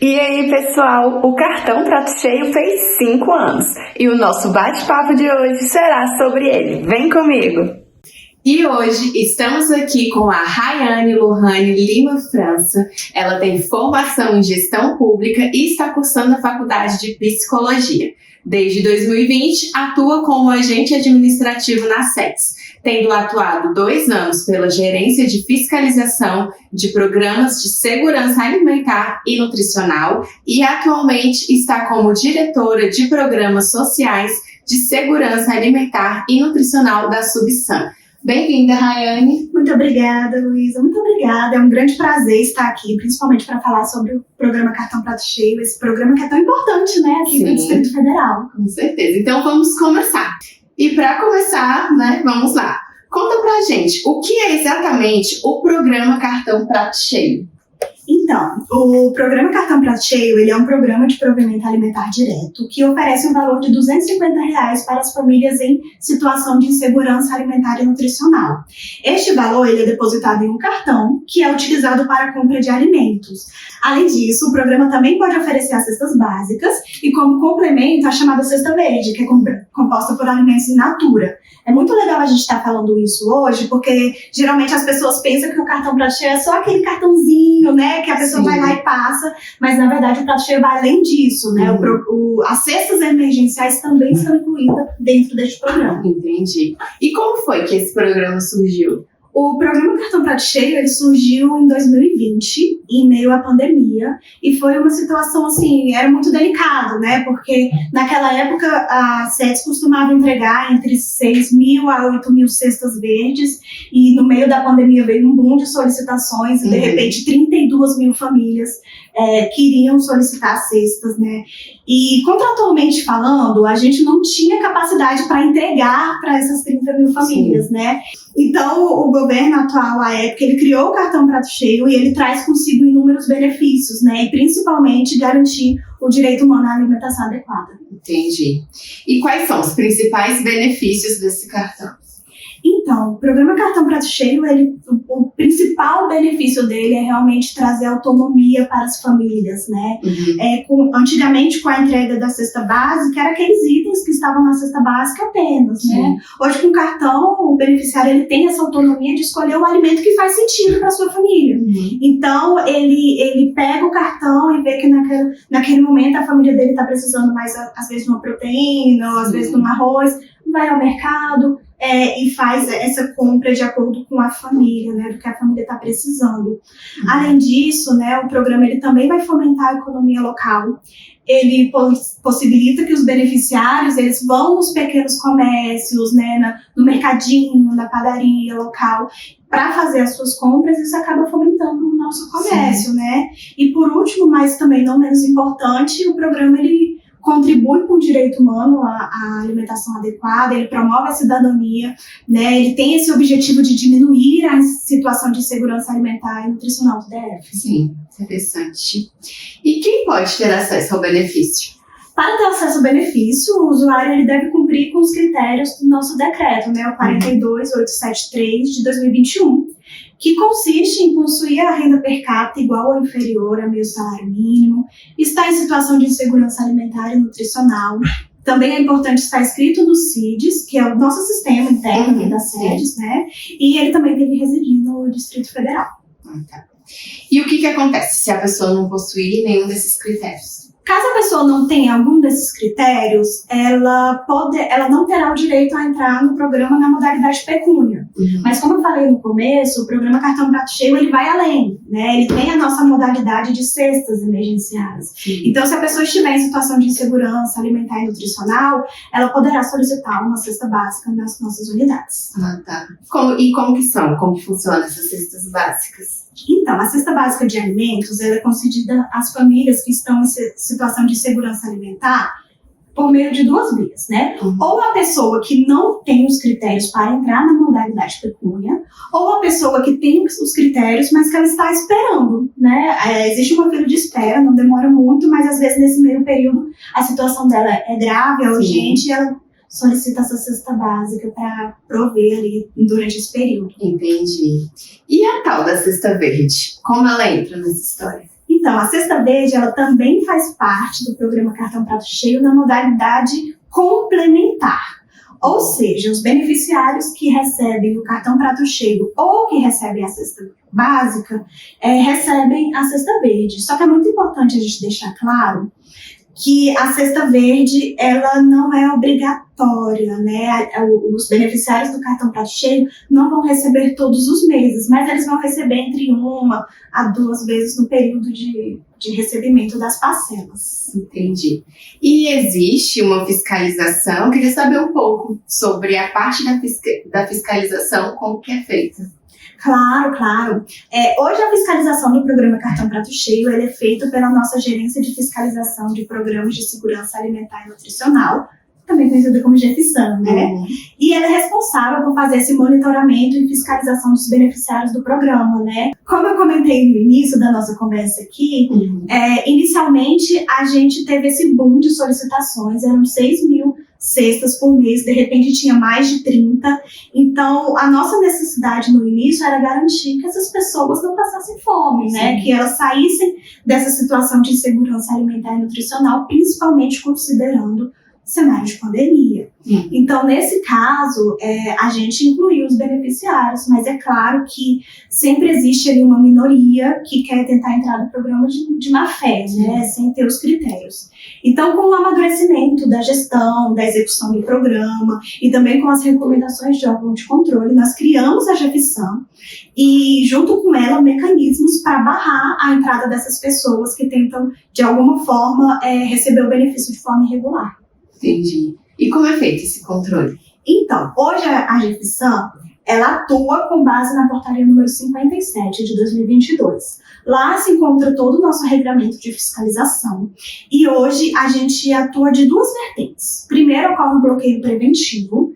E aí, pessoal, o Cartão Prato Cheio fez 5 anos e o nosso bate-papo de hoje será sobre ele. Vem comigo! E hoje estamos aqui com a Rayane Lohane Lima França. Ela tem formação em gestão pública e está cursando a faculdade de psicologia. Desde 2020, atua como agente administrativo na SEDES, tendo atuado 2 anos pela gerência de fiscalização de programas de segurança alimentar e nutricional e atualmente está como diretora de programas sociais de segurança alimentar e nutricional da Subsan. Bem-vinda, Rayane. Muito obrigada, Luísa. Muito obrigada. É um grande prazer estar aqui, principalmente para falar sobre o programa Cartão Prato Cheio, esse programa que é tão importante, né, aqui no Distrito Federal. Com certeza. Então, vamos começar. E para começar, vamos lá. Conta pra gente, o que é exatamente o programa Cartão Prato Cheio? Então, o programa Cartão Prato Cheio, ele é um programa de provimento alimentar direto que oferece um valor de R$ 250 para as famílias em situação de insegurança alimentar e nutricional. Este valor ele é depositado em um cartão que é utilizado para a compra de alimentos. Além disso, o programa também pode oferecer as cestas básicas e, como complemento, a chamada cesta verde, que é composta por alimentos in natura. É muito legal a gente estar falando isso hoje, porque geralmente as pessoas pensam que o cartão Prato Cheio é só aquele cartãozinho, né, que a pessoa vai lá e passa, mas na verdade o Prato Cheio vai além disso, né? As cestas emergenciais também são incluídas dentro deste programa. Entendi. E como foi que esse programa surgiu? O programa Cartão Prato Cheio, ele surgiu em 2020, em meio à pandemia, e foi uma situação, assim, era muito delicado, né, porque naquela época a SEDES costumava entregar entre 6.000 a 8.000 cestas verdes, e no meio da pandemia veio um boom de solicitações, e de repente 32.000 famílias queriam solicitar cestas, né, e contratualmente falando, a gente não tinha capacidade para entregar para essas 30.000 famílias, né. Então, o governo atual, à época, ele criou o Cartão Prato Cheio e ele traz consigo inúmeros benefícios, né? E principalmente garantir o direito humano à alimentação adequada. Entendi. E quais são os principais benefícios desse cartão? Então, o programa Cartão Prato Cheio, o principal benefício dele é realmente trazer autonomia para as famílias, né? Antigamente, com a entrega da cesta básica, eram aqueles itens que estavam na cesta básica apenas, né? Hoje, com o cartão, o beneficiário ele tem essa autonomia de escolher o alimento que faz sentido para a sua família. Então, ele pega o cartão e vê que naquele momento a família dele está precisando mais, às vezes, de uma proteína, ou às vezes de um arroz, vai ao mercado, e faz essa compra de acordo com a família, né, do que a família está precisando. Além disso, né, o programa ele também vai fomentar a economia local. Ele possibilita que os beneficiários eles vão nos pequenos comércios, né, no mercadinho, na padaria local, para fazer as suas compras. Isso acaba fomentando o nosso comércio, né? E por último, mas também não menos importante, o programa ele contribui com o direito humano à alimentação adequada, ele promove a cidadania, né? Ele tem esse objetivo de diminuir a situação de insegurança alimentar e nutricional do DF. Sim, interessante. E quem pode ter acesso ao benefício? Para ter acesso ao benefício, o usuário ele deve cumprir com os critérios do nosso decreto, né? O 42873 de 2021, que consiste em possuir a renda per capita igual ou inferior a meio salário mínimo, estar em situação de insegurança alimentar e nutricional. Também é importante estar inscrito no CIDES, que é o nosso sistema interno da SEDES, né? E ele também tem que residir no Distrito Federal. Tá. E o que acontece se a pessoa não possuir nenhum desses critérios? Caso a pessoa não tenha algum desses critérios, ela não terá o direito a entrar no programa na modalidade pecúnia. Mas como eu falei no começo, o programa Cartão Prato Cheio ele vai além, né? Ele tem a nossa modalidade de cestas emergenciais. Então, se a pessoa estiver em situação de insegurança alimentar e nutricional, ela poderá solicitar uma cesta básica nas nossas unidades. Tá. Como que são? Como que funcionam essas cestas básicas? Então, a cesta básica de alimentos ela é concedida às famílias que estão em situação de segurança alimentar por meio de 2 vias, né? Ou a pessoa que não tem os critérios para entrar na modalidade pecúnia, ou a pessoa que tem os critérios, mas que ela está esperando, né? Existe uma fila de espera, não demora muito, mas às vezes nesse meio período a situação dela é grave, é urgente, e ela solicita essa cesta básica para prover ali durante esse período. Entendi. E a tal da cesta verde? Como ela entra nessa história? Então, a Cesta Verde, ela também faz parte do programa Cartão Prato Cheio na modalidade complementar. Ou seja, os beneficiários que recebem o Cartão Prato Cheio ou que recebem a cesta básica, recebem a Cesta Verde. Só que é muito importante a gente deixar claro que a Cesta Verde, ela não é obrigatória, né? Os beneficiários do Cartão Prato Cheio não vão receber todos os meses, mas eles vão receber entre 1 a 2 vezes no período de recebimento das parcelas. Entendi. E existe uma fiscalização? Eu queria saber um pouco sobre a parte da fiscalização, como que é feita. Claro. Hoje a fiscalização do programa Cartão Prato Cheio ele é feito pela nossa Gerência de Fiscalização de Programas de Segurança Alimentar e Nutricional, também conhecida como GFSAN, né? E ela é responsável por fazer esse monitoramento e fiscalização dos beneficiários do programa, né? Como eu comentei no início da nossa conversa aqui, inicialmente a gente teve esse boom de solicitações, eram 6 mil cestas por mês, de repente tinha mais de 30. Então, a nossa necessidade no início era garantir que essas pessoas não passassem fome, né? Que elas saíssem dessa situação de insegurança alimentar e nutricional, principalmente considerando cenário de pandemia. Então, nesse caso, a gente incluiu os beneficiários, mas é claro que sempre existe ali uma minoria que quer tentar entrar no programa de má fé, né, sem ter os critérios. Então, com o amadurecimento da gestão, da execução do programa e também com as recomendações de órgão de controle, nós criamos a GFSAN e, junto com ela, mecanismos para barrar a entrada dessas pessoas que tentam, de alguma forma, receber o benefício de forma irregular. Entendi. E como é feito esse controle? Então, hoje a GFSAN, ela atua com base na portaria número 57 de 2022. Lá se encontra todo o nosso regramento de fiscalização. E hoje a gente atua de 2 vertentes. Primeiro ocorre o bloqueio preventivo,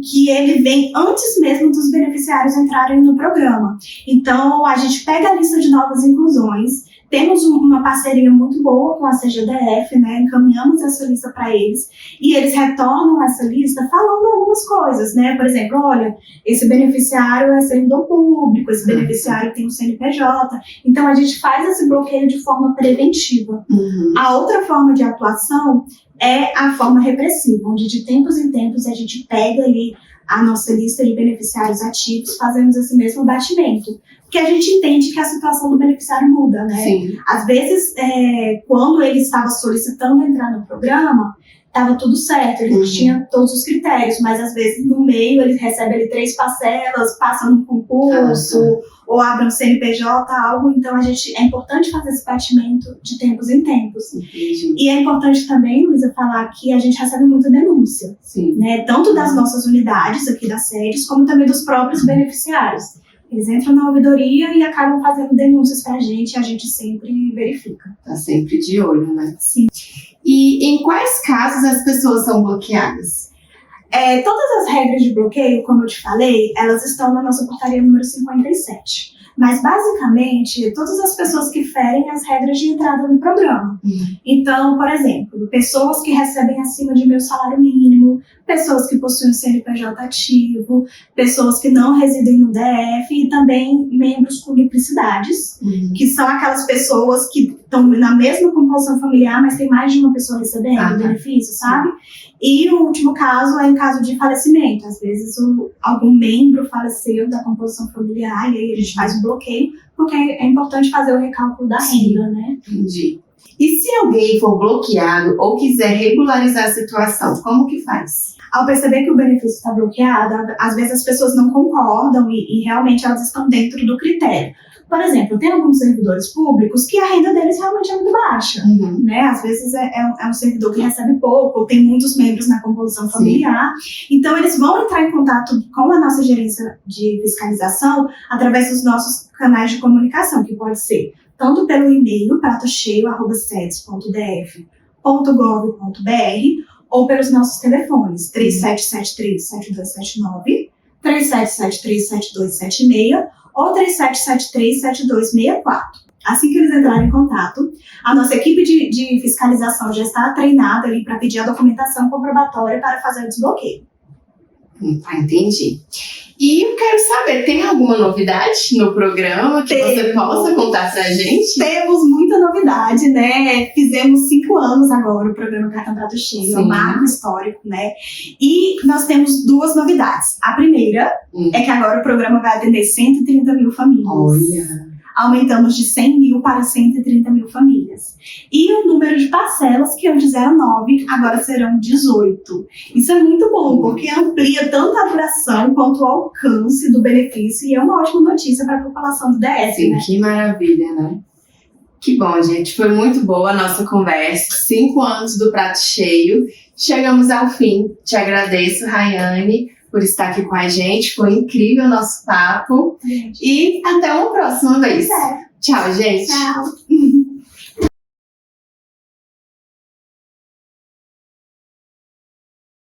que ele vem antes mesmo dos beneficiários entrarem no programa. Então, a gente pega a lista de novas inclusões. Temos uma parceria muito boa com a CGDF, né? Encaminhamos essa lista para eles e eles retornam essa lista falando algumas coisas, né? Por exemplo, olha, esse beneficiário é servidor público, esse beneficiário tem um CNPJ. Então, a gente faz esse bloqueio de forma preventiva. A outra forma de atuação é a forma repressiva, onde de tempos em tempos a gente pega ali a nossa lista de beneficiários ativos, fazemos esse mesmo batimento. Porque a gente entende que a situação do beneficiário muda, né? Sim. Às vezes, quando ele estava solicitando entrar no programa, estava tudo certo, ele tinha todos os critérios, mas às vezes no meio ele recebe ali 3 parcelas, passa num concurso, ou abre um CNPJ, algo. Então é importante fazer esse batimento de tempos em tempos. Entendi. E é importante também, Luísa, falar que a gente recebe muita denúncia, né? Tanto das nossas unidades aqui das sedes, como também dos próprios beneficiários. Eles entram na ouvidoria e acabam fazendo denúncias pra gente e a gente sempre verifica. Tá sempre de olho, né? Sim. E em quais casos as pessoas são bloqueadas? Todas as regras de bloqueio, como eu te falei, elas estão na nossa portaria número 57. Mas, basicamente, todas as pessoas que ferem as regras de entrada no programa. Então, por exemplo, pessoas que recebem acima de meu salário mínimo, pessoas que possuem CNPJ ativo, pessoas que não residem no DF e também membros com duplicidades, que são aquelas pessoas que estão na mesma composição familiar, mas tem mais de uma pessoa recebendo o benefício, sabe? E o último caso é em caso de falecimento. Às vezes algum membro faleceu da composição familiar e aí a gente faz um bloqueio, porque é importante fazer o recálculo da renda, né? Entendi. E se alguém for bloqueado ou quiser regularizar a situação, como que faz? Ao perceber que o benefício está bloqueado, às vezes as pessoas não concordam e realmente elas estão dentro do critério. Por exemplo, tem alguns servidores públicos que a renda deles realmente é muito baixa, né? Às vezes é um servidor que recebe pouco, ou tem muitos membros na composição familiar. Então, eles vão entrar em contato com a nossa gerência de fiscalização através dos nossos canais de comunicação, que pode ser tanto pelo e-mail pratocheio@sedes.df.gov.br ou pelos nossos telefones 3773-7279, 3773-7276 ou 3773-7264. Assim que eles entrarem em contato, a nossa equipe de fiscalização já está treinada ali para pedir a documentação comprobatória para fazer o desbloqueio. Entendi. E eu quero saber, tem alguma novidade no programa que você possa contar pra gente? Temos muita novidade, né? Fizemos 5 anos agora o programa Cartão Prato Cheio, é um marco histórico, né? E nós temos 2 novidades. A primeira é que agora o programa vai atender 130 mil famílias. Olha! Aumentamos de 100 mil para 130 mil famílias. E o número de parcelas, que antes eram 9, agora serão 18. Isso é muito bom, porque amplia tanto a duração quanto o alcance do benefício, e é uma ótima notícia para a população do DS, Sim, né? que maravilha, né? Que bom, gente. Foi muito boa a nossa conversa. 5 anos do Prato Cheio. Chegamos ao fim. Te agradeço, Rayane, por estar aqui com a gente. Foi incrível o nosso papo. E até uma próxima vez. Tchau, gente. Tchau.